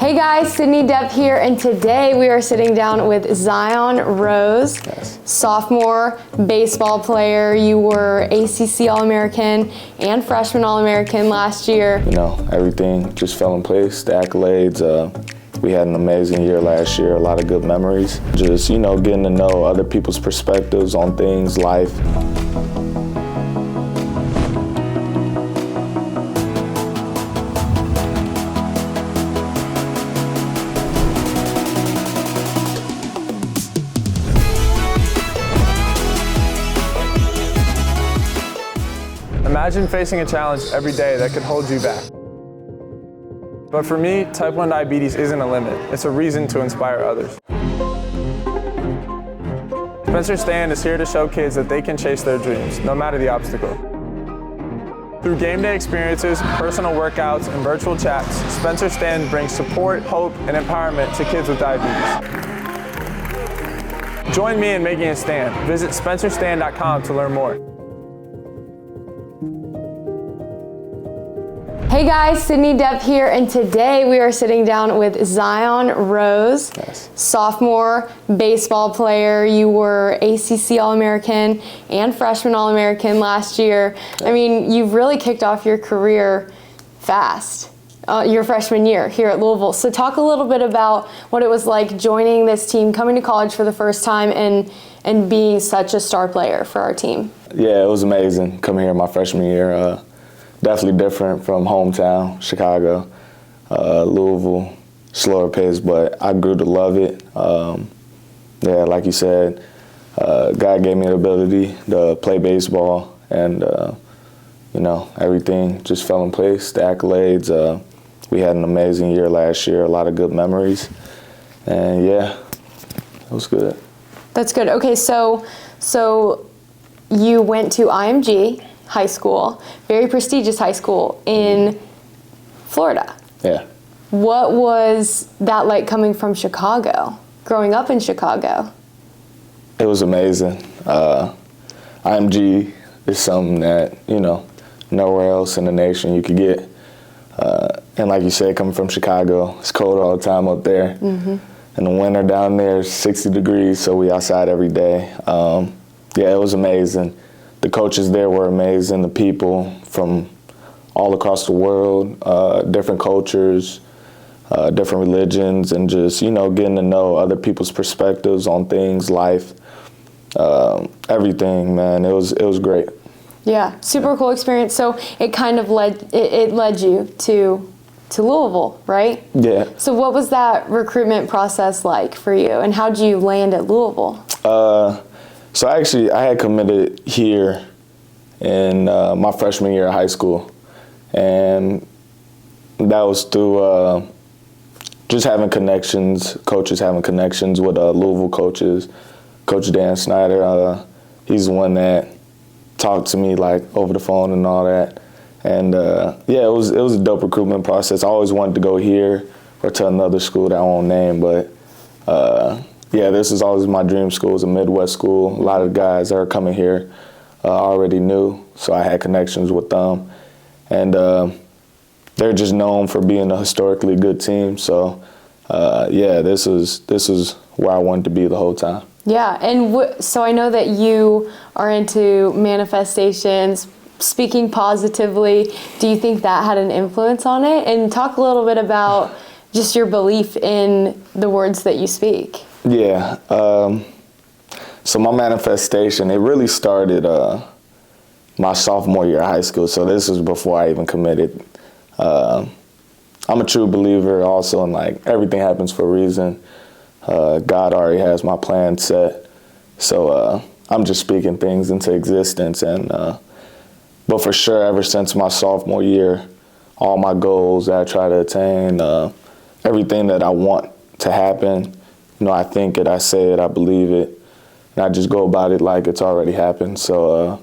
Hey guys, Sidney Depp here, and today we are sitting down with Zion Rose, sophomore baseball player. You were ACC All-American and freshman All-American last year. You know, everything just fell in place, the accolades. We had an amazing year last year, a lot of good memories. Just, you know, getting to know other people's perspectives on things, life. Imagine facing a challenge every day that could hold you back. But for me, type 1 diabetes isn't a limit. It's a reason to inspire others. Spencer Stand is here to show kids that they can chase their dreams, no matter the obstacle. Through game day experiences, personal workouts, and virtual chats, Spencer Stand brings support, hope, and empowerment to kids with diabetes. Join me in making a stand. Visit spencerstand.com to learn more. Hey guys, Sidney Depp here, and today we are sitting down with Zion Rose, sophomore baseball player. You were ACC All-American and freshman All-American last year. I mean, you've really kicked off your career fast, your freshman year here at Louisville. So talk a little bit about what it was like joining this team, coming to college for the first time, and being such a star player for our team. Yeah, it was amazing coming here my freshman year. Definitely different from hometown, Chicago, Louisville, slower pace, but I grew to love it. Yeah, like you said, God gave me the ability to play baseball, and you know, everything just fell in place, the accolades. We had an amazing year last year, a lot of good memories, and yeah, it was good. That's good. Okay, so you went to IMG high school, very prestigious high school in Florida. Yeah. What was that like coming from Chicago, growing up in Chicago? It was amazing. IMG is something that, you know, nowhere else in the nation you could get. And like you said, coming from Chicago, it's cold all the time up there. Mm-hmm. In the winter down there, it's 60 degrees, so we outside every day. Yeah, it was amazing. The coaches there were amazing, the people from all across the world, different cultures, different religions, and just, you know, getting to know other people's perspectives on things, life, everything, man. It was great. Yeah, super cool experience. So it kind of led you to Louisville, right? Yeah. So what was that recruitment process like for you, and how did you land at Louisville? So actually, I had committed here in my freshman year of high school, and that was through just having connections, coaches having connections with Louisville coaches. Coach Dan Snyder, he's the one that talked to me like over the phone and all that, and yeah, it was a dope recruitment process. I always wanted to go here or to another school that I won't name, but. Yeah, this is always my dream school. It's a Midwest school. A lot of guys that are coming here already knew, so I had connections with them. And they're just known for being a historically good team. So, yeah, this is where I wanted to be the whole time. Yeah, and so I know that you are into manifestations, speaking positively. Do you think that had an influence on it? And talk a little bit about just your belief in the words that you speak. Yeah, so my manifestation, it really started my sophomore year of high school, so this was before I even committed. I'm a true believer also in like everything happens for a reason. God already has my plan set, so I'm just speaking things into existence. And but for sure, ever since my sophomore year, all my goals that I try to attain, everything that I want to happen, you know, I think it, I say it, I believe it, and I just go about it like it's already happened. So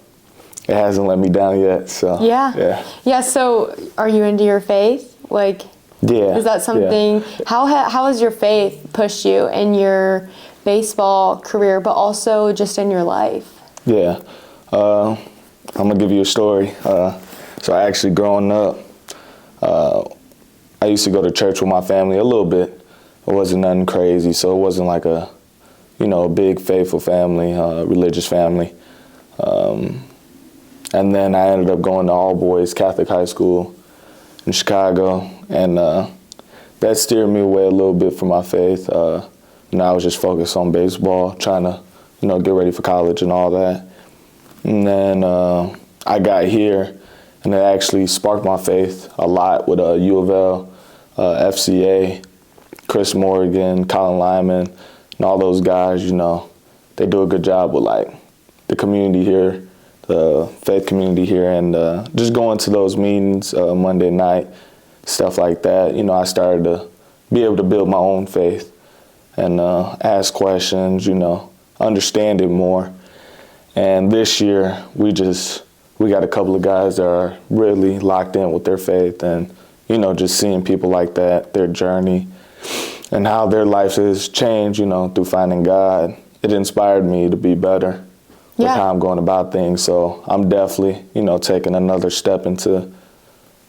it hasn't let me down yet. So yeah. So are you into your faith? Like, yeah, is that something? Yeah. How has your faith pushed you in your baseball career, but also just in your life? Yeah, I'm gonna give you a story. So I actually growing up, I used to go to church with my family a little bit. It wasn't nothing crazy, so it wasn't like a big faithful family, religious family. And then I ended up going to all boys Catholic high school in Chicago, and that steered me away a little bit from my faith. I was just focused on baseball, trying to, get ready for college and all that. And then I got here, and it actually sparked my faith a lot with U of L, FCA, Chris Morgan, Colin Lyman, and all those guys. They do a good job with like the community here, the faith community here, and just going to those meetings Monday night, stuff like that. I started to be able to build my own faith and ask questions, understand it more. And this year, we got a couple of guys that are really locked in with their faith, and just seeing people like that, their journey, and how their life has changed, through finding God. It inspired me to be better with how I'm going about things. So I'm definitely, taking another step into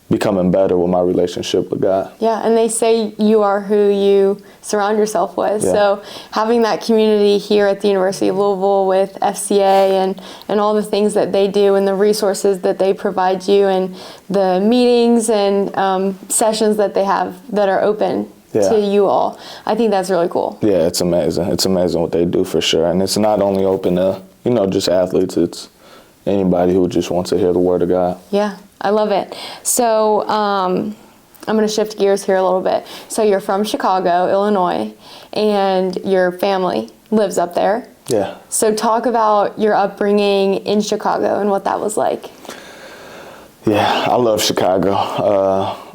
becoming better with my relationship with God. Yeah, and they say you are who you surround yourself with. Yeah. So having that community here at the University of Louisville with FCA and all the things that they do and the resources that they provide you and the meetings and sessions that they have that are open to you all, I think that's really cool. Yeah, it's amazing. It's amazing what they do for sure. And it's not only open to, just athletes, it's anybody who just wants to hear the word of God. Yeah, I love it. So I'm going to shift gears here a little bit. So you're from Chicago, Illinois, and your family lives up there. Yeah. So talk about your upbringing in Chicago and what that was like. Yeah, I love Chicago.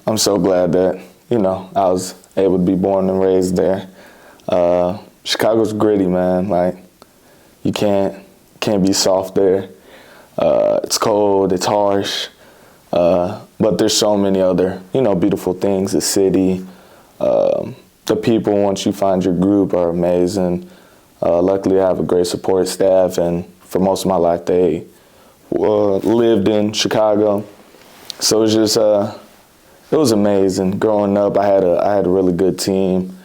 I'm so glad that, I was able to be born and raised there. Chicago's gritty, man. Like, you can't be soft there. It's cold, it's harsh, but there's so many other, beautiful things. The city, the people, once you find your group, are amazing. Luckily, I have a great support staff, and for most of my life, they lived in Chicago. So it's just, it was amazing. Growing up, I had a really good team.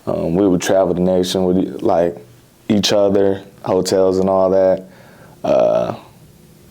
We would travel the nation with like each other, hotels and all that.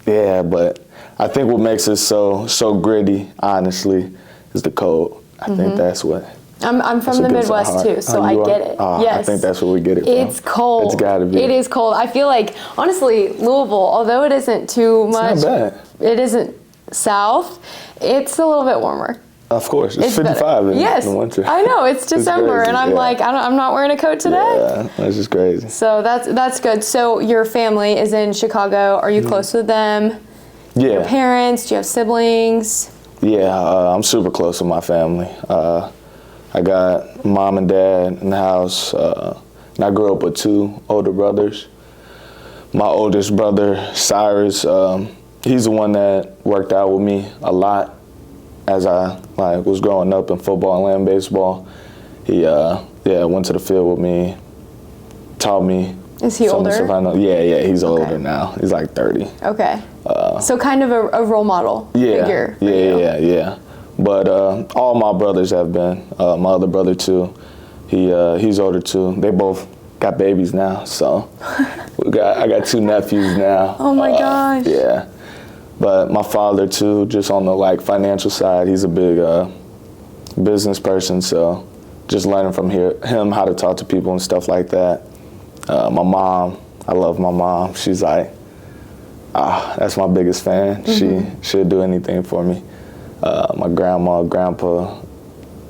But I think what makes it so gritty, honestly, is the cold. I think that's what. I'm from the Midwest too, so I get it. Yes. I think that's where we get it from. It's cold. It's gotta be. It is cold. I feel like, honestly, Louisville, although it isn't too much, it's not bad. It isn't south, it's a little bit warmer. Of course, it's 55 in the winter. I know, it's December, and I'm like, I'm not wearing a coat today. Yeah, that's just crazy. So that's good. So your family is in Chicago. Are you close with them? Yeah. Your parents? Do you have siblings? Yeah, I'm super close with my family. I got mom and dad in the house, and I grew up with 2 older brothers. My oldest brother, Cyrus, he's the one that worked out with me a lot as I was growing up in football and land baseball. He went to the field with me, taught me. Is he older? Stuff I know. Yeah, he's older now. He's like 30. Okay. So kind of a role model figure for you. Yeah. But all my brothers have been. My other brother too. He's older too. They both got babies now, so I got 2 nephews now. Oh my gosh. Yeah. But my father too, just on the financial side, he's a big business person, so just learning from him how to talk to people and stuff like that. My mom, I love my mom. She's like, that's my biggest fan. She'll do anything for me. My grandma, grandpa,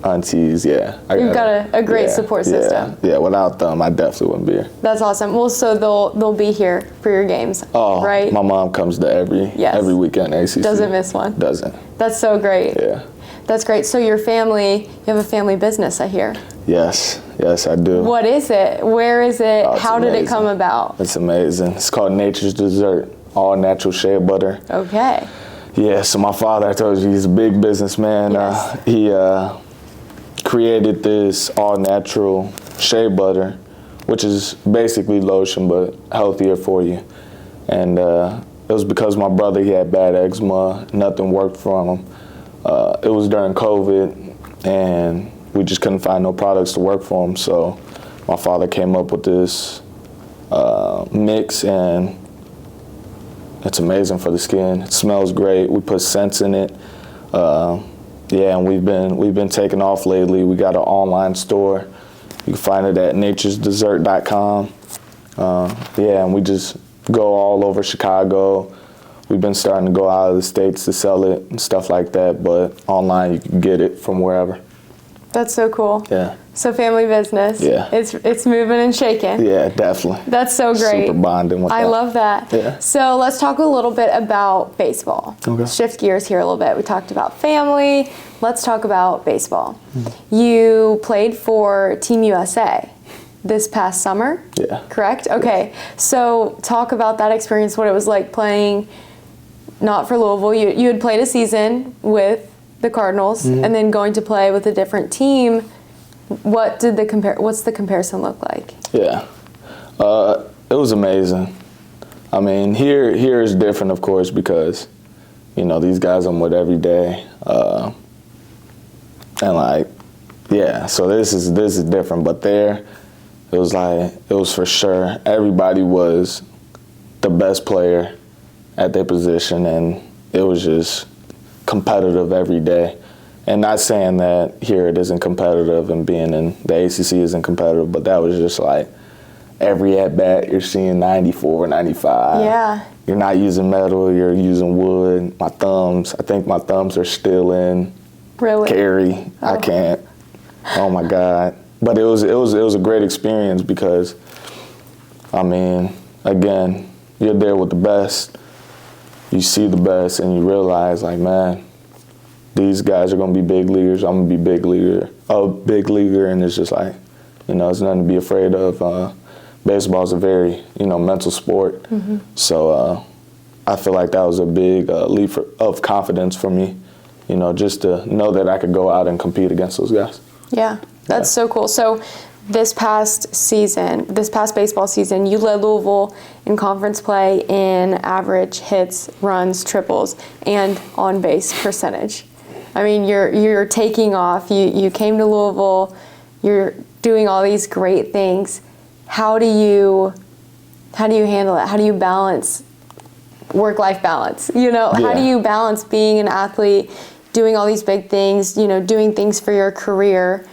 aunties, You've got a great support system. Yeah, without them, I definitely wouldn't be here. That's awesome. Well, so they'll be here for your games, right? My mom comes to every weekend ACC. Doesn't miss one. Doesn't. That's so great. Yeah. That's great. So you have a family business, I hear. Yes, I do. What is it? Where is it? How did it come about? It's amazing. It's called Nature's Dessert, all natural shea butter. Okay. Yeah, so my father, I told you, he's a big businessman. Yes. He created this all-natural shea butter, which is basically lotion, but healthier for you. And it was because my brother, he had bad eczema, nothing worked for him. It was during COVID. and we just couldn't find no products to work for them. So my father came up with this mix, and it's amazing for the skin. It smells great. We put scents in it. And we've been taking off lately. We got an online store. You can find it at naturesdessert.com. And we just go all over Chicago. We've been starting to go out of the States to sell it and stuff like that, but online you can get it from wherever. That's so cool. Yeah. So family business. Yeah. It's moving and shaking. Yeah, definitely. That's so great. Super bonding with that. I love that. Yeah. So let's talk a little bit about baseball. Okay. Shift gears here a little bit. We talked about family. Let's talk about baseball. You played for Team USA this past summer? Yeah. Correct? Okay. So talk about that experience, what it was like playing, not for Louisville. You had played a season with the Cardinals, and then going to play with a different team. What's the comparison look like? Yeah. It was amazing. I mean, here is different, of course, because, these guys I'm with every day. So this is different. But there, it was for sure. Everybody was the best player at their position, and it was just competitive every day. And not saying that here it isn't competitive and being in the ACC isn't competitive, but that was just like every at-bat you're seeing 94, 95. Yeah. You're not using metal, you're using wood. I think my thumbs are still in carry. Oh. I can't. Oh my God. But it was a great experience because, again, you're there with the best. You see the best and you realize, man, these guys are going to be big leaguers. I'm going to be big leaguer, and it's just it's nothing to be afraid of. Baseball is a very, mental sport. Mm-hmm. So I feel like that was a big leap of confidence for me, just to know that I could go out and compete against those guys. Yeah, that's so cool. So this past baseball season, you led Louisville in conference play in average hits, runs, triples, and on-base percentage. You're taking off. You came to Louisville. You're doing all these great things. How do you handle it? How do you balance work-life balance? Yeah. How do you balance being an athlete, doing all these big things, doing things for your career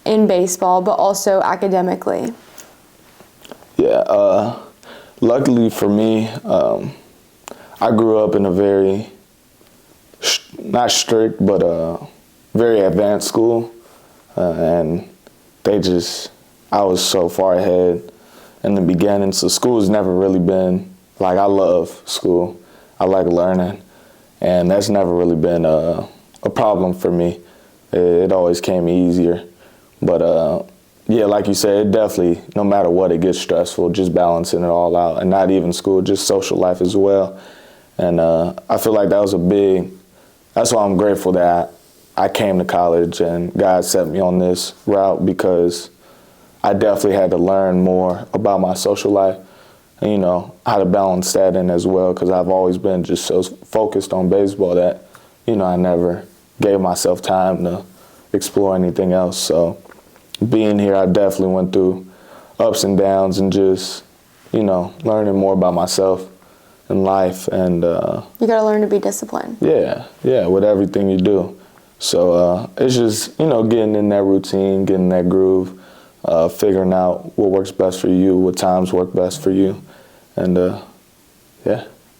in baseball, but also academically? Yeah. Luckily for me, I grew up in a very not strict, but very advanced school, and I was so far ahead in the beginning. So school has never really been I love school. I like learning, and that's never really been a problem for me. It always came easier, but like you said, it definitely, no matter what, it gets stressful. Just balancing it all out, and not even school, just social life as well. And I feel like that was that's why I'm grateful that I came to college and God set me on this route, because I definitely had to learn more about my social life and, how to balance that in as well, because I've always been just so focused on baseball that, I never gave myself time to explore anything else. So being here, I definitely went through ups and downs and just, learning more about myself in life. And you got to learn to be disciplined. Yeah, with everything you do. So it's just, getting in that routine, getting that groove, figuring out what works best for you, what times work best for you, and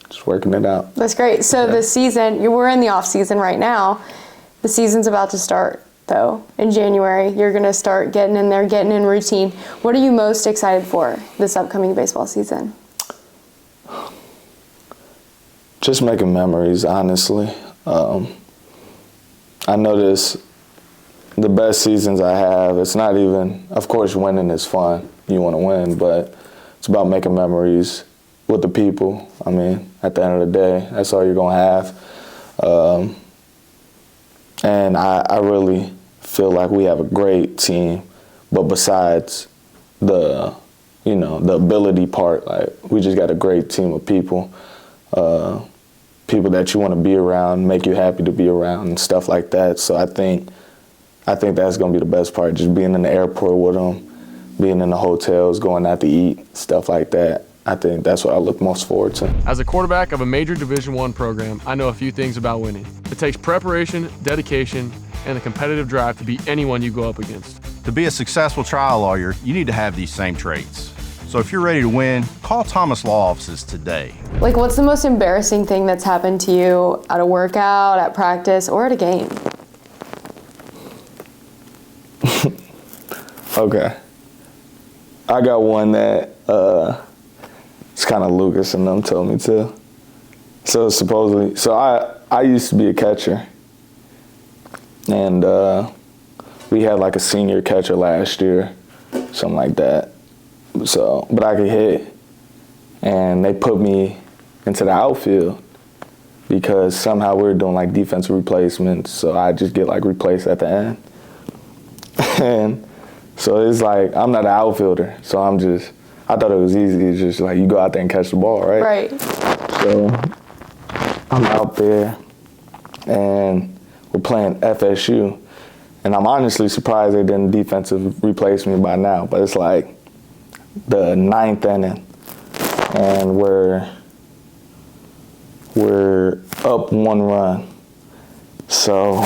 just working it out. That's great. So the season, we're in the off season right now. The season's about to start, though, in January. You're going to start getting in there, getting in routine. What are you most excited for this upcoming baseball season? Just making memories, honestly. I notice the best seasons I have, it's not even, of course, winning is fun. You want to win, but it's about making memories with the people. At the end of the day, that's all you're going to have. And I really feel like we have a great team, but besides the ability part, we just got a great team of people. People that you want to be around, make you happy to be around, and stuff like that. So I think I think that's going to be the best part, just being in the airport with them, being in the hotels, going out to eat, stuff like that. I think that's what I look most forward to. As a quarterback of a major Division I program, I know a few things about winning. It takes preparation, dedication, and a competitive drive to beat anyone you go up against. To be a successful trial lawyer, you need to have these same traits. So if you're ready to win, call Thomas Law Offices today. Like, what's the most embarrassing thing that's happened to you at a workout, at practice, or at a game? Okay. I got one that it's kind of Lucas and them told me to. So supposedly, I used to be a catcher, and we had like a senior catcher last year, something like that. So, but I could hit, and they put me into the outfield because somehow we were doing like defensive replacements, so I just get like replaced at the end. And so it's like, I'm not an outfielder, so I thought it was easy. It's just like, you go out there and catch the ball, right? Right. So I'm out there, and we're playing FSU, and I'm honestly surprised they didn't defensive replace me by now, but it's like the 9th inning, and we're up 1 run. So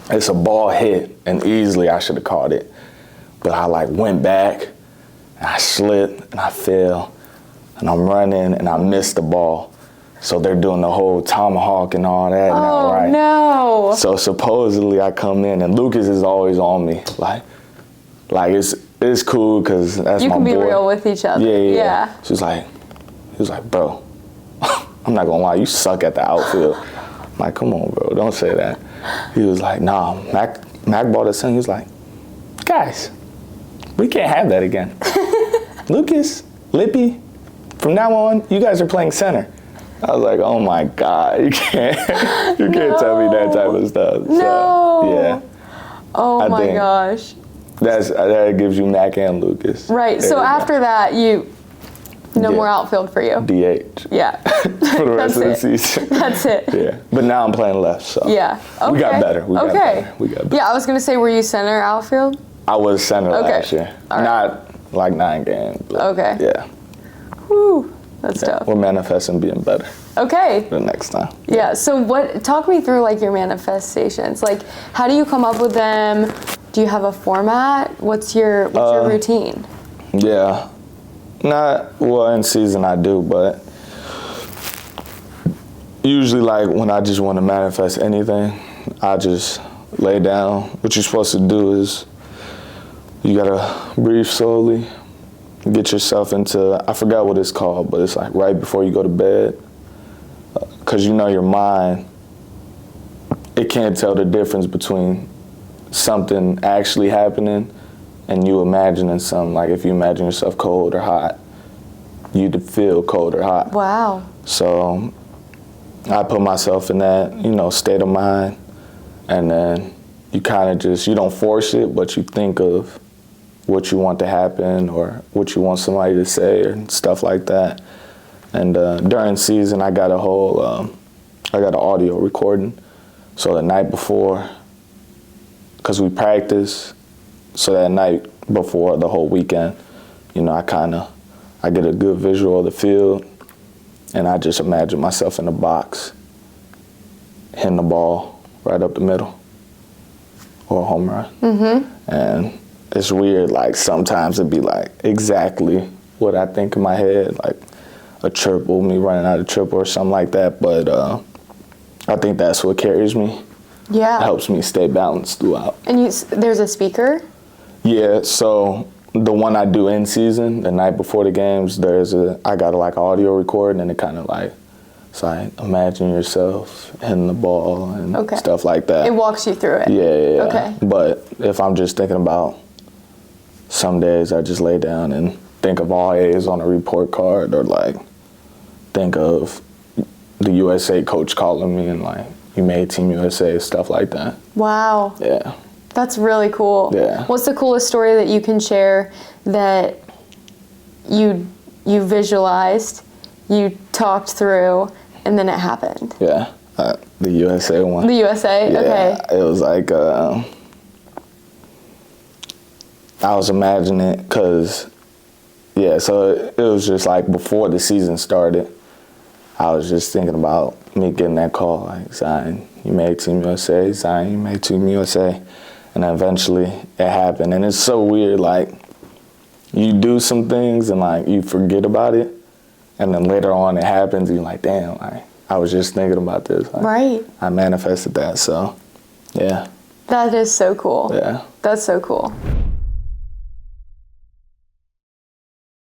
it's a ball hit, and easily I should have caught it. But I like went back, and I slipped, and I fell, and I'm running, and I missed the ball. So they're doing the whole tomahawk and all that now, right? Oh, no. So supposedly I come in, and Lucas is always on me. Like it's cool, because that's my boy. You can be real with each other. Yeah. He was like, bro, I'm not gonna lie, you suck at the outfield. I'm like, come on, bro, don't say that. He was like, nah, Mac brought us in. He was like, guys, we can't have that again. Lucas, Lippy, from now on, you guys are playing center. I was like, oh my God, you can't tell me that type of stuff. No. So, yeah. Oh my gosh. That gives you Mac and Lucas. Right. So after that, no more outfield for you. DH. Yeah. For the rest of the season. That's it. Yeah. But now I'm playing left, so. Yeah. Okay. We got better. We got better. Yeah, I was going to say, were you center outfield? I was center last year. All right. Not like 9 games. But okay. Yeah. Whew. That's tough. We're manifesting being better. Okay. The next time. Yeah. So talk me through like your manifestations. Like, how do you come up with them? Do you have a format? What's your routine? Yeah. In season I do, but usually like when I just want to manifest anything, I just lay down. What you're supposed to do is you gotta breathe slowly, get yourself into, I forgot what it's called, but it's like right before you go to bed. Because you know your mind, it can't tell the difference between something actually happening and you imagining something. Like if you imagine yourself cold or hot, you'd feel cold or hot. Wow. So I put myself in that, state of mind, and then you kind of just, you don't force it, but you think of what you want to happen or what you want somebody to say or stuff like that. And during season, I got an audio recording. So the night before, because we practice, so that night before the whole weekend, I get a good visual of the field, and I just imagine myself in the box, hitting the ball right up the middle, or a home run. Mm-hmm. And it's weird, like sometimes it'd be like exactly what I think in my head, like a triple, me running out of triple or something like that, but I think that's what carries me. Yeah. It helps me stay balanced throughout. And there's a speaker? Yeah, so the one I do in season, the night before the games, I got like audio recording, and it kind of like, it's like imagine yourself hitting the ball and stuff like that. It walks you through it. Yeah. Okay. But if I'm just thinking about, some days I just lay down and think of all A's on a report card, or like think of the USA coach calling me and like, you made Team USA, stuff like that. Wow. Yeah. That's really cool. Yeah. What's the coolest story that you can share that you visualized, you talked through, and then it happened? Yeah. The USA one. The USA? Yeah, okay. It was like, I was imagining it because, yeah, so it was just like before the season started, I was just thinking about me getting that call, like, Zion, you made Team USA, Zion, you made Team USA. And eventually it happened. And it's so weird, like, you do some things and, like, you forget about it. And then later on it happens and you're like, damn, I was just thinking about this. Like, right. I manifested that, so, yeah. That is so cool. Yeah. That's so cool.